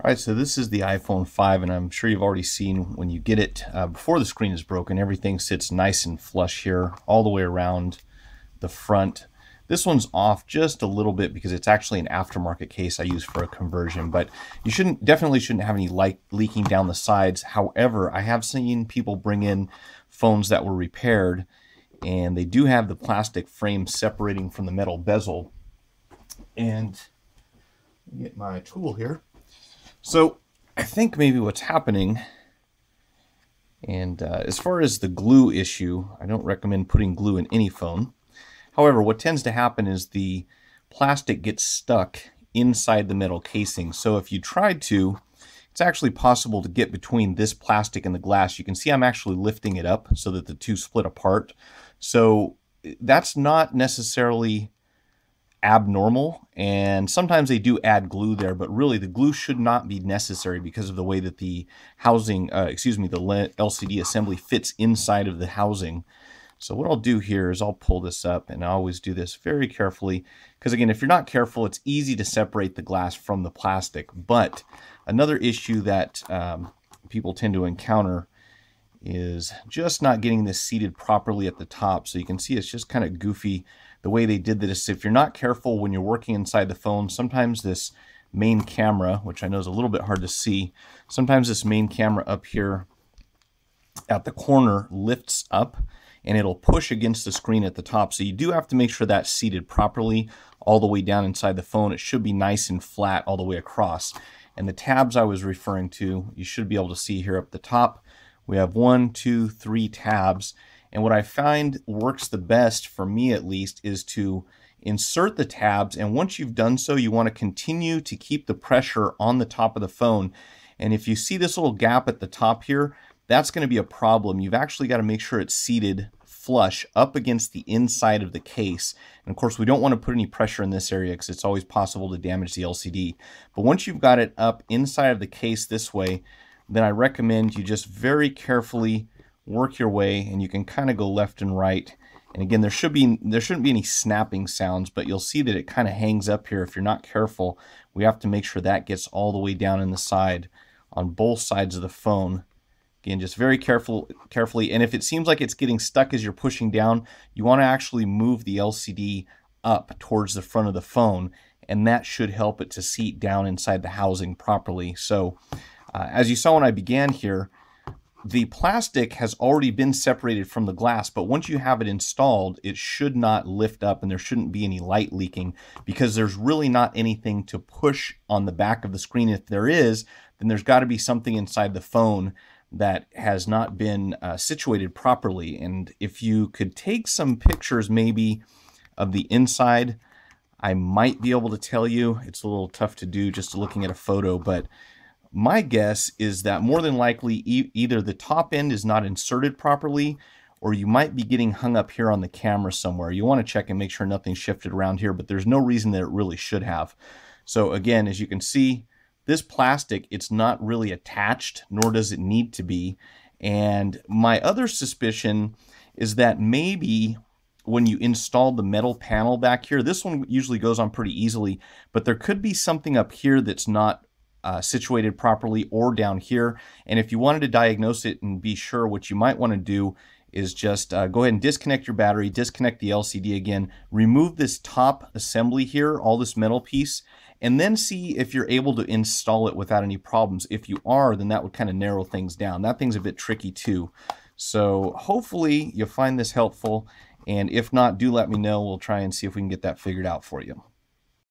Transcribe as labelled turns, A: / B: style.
A: All right, so this is the iPhone 5, and I'm sure you've already seen when you get it, before the screen is broken, everything sits nice and flush here all the way around the front. This one's off just a little bit because it's actually an aftermarket case I use for a conversion, but you definitely shouldn't have any light leaking down the sides. However, I have seen people bring in phones that were repaired, and they do have the plastic frame separating from the metal bezel. And let me get my tool here. So I think maybe what's happening, and as far as the glue issue, I don't recommend putting glue in any phone. However, what tends to happen is the plastic gets stuck inside the metal casing. So if you tried to, it's actually possible to get between this plastic and the glass. You can see I'm actually lifting it up so that the two split apart. So that's not necessarily abnormal, and sometimes they do add glue there, but really the glue should not be necessary because of the way that the housing, the LCD assembly fits inside of the housing. So what I'll do here is I'll pull this up, and I always do this very carefully because, again, if you're not careful, it's easy to separate the glass from the plastic. But another issue that people tend to encounter is just not getting this seated properly at the top. So you can see it's just kind of goofy the way they did this. If you're not careful when you're working inside the phone, sometimes this main camera, which I know is a little bit hard to see, sometimes this main camera up here at the corner lifts up and it'll push against the screen at the top. So you do have to make sure that's seated properly all the way down inside the phone. It should be nice and flat all the way across. And the tabs I was referring to, you should be able to see here up the top. We have 1, 2, 3 tabs. And what I find works the best, for me at least, is to insert the tabs. And once you've done so, you want to continue to keep the pressure on the top of the phone. And if you see this little gap at the top here, that's going to be a problem. You've actually got to make sure it's seated flush up against the inside of the case. And of course, we don't want to put any pressure in this area because it's always possible to damage the LCD. But once you've got it up inside of the case this way, then I recommend you just very carefully work your way, and you can kind of go left and right. And again, there shouldn't be any snapping sounds, but you'll see that it kind of hangs up here. If you're not careful, we have to make sure that gets all the way down in the side on both sides of the phone. Again, just very carefully. And if it seems like it's getting stuck as you're pushing down, you want to actually move the LCD up towards the front of the phone, and that should help it to seat down inside the housing properly. So as you saw when I began here, the plastic has already been separated from the glass, but once you have it installed, it should not lift up and there shouldn't be any light leaking because there's really not anything to push on the back of the screen. If there is, then there's got to be something inside the phone that has not been situated properly. And if you could take some pictures maybe of the inside, I might be able to tell you. It's a little tough to do just looking at a photo, but my guess is that more than likely either the top end is not inserted properly, or you might be getting hung up here on the camera somewhere. You want to check and make sure nothing's shifted around here, but there's no reason that it really should have. So again, as you can see, this plastic, it's not really attached, nor does it need to be. And my other suspicion is that maybe when you install the metal panel back here, this one usually goes on pretty easily, but there could be something up here that's not situated properly, or down here. And if you wanted to diagnose it and be sure, what you might want to do is just go ahead and disconnect your battery, disconnect the LCD again, remove this top assembly here, all this metal piece, and then see if you're able to install it without any problems. If you are, then that would kind of narrow things down. That thing's a bit tricky too. So hopefully you'll find this helpful, and if not, do let me know. We'll try and see if we can get that figured out for you.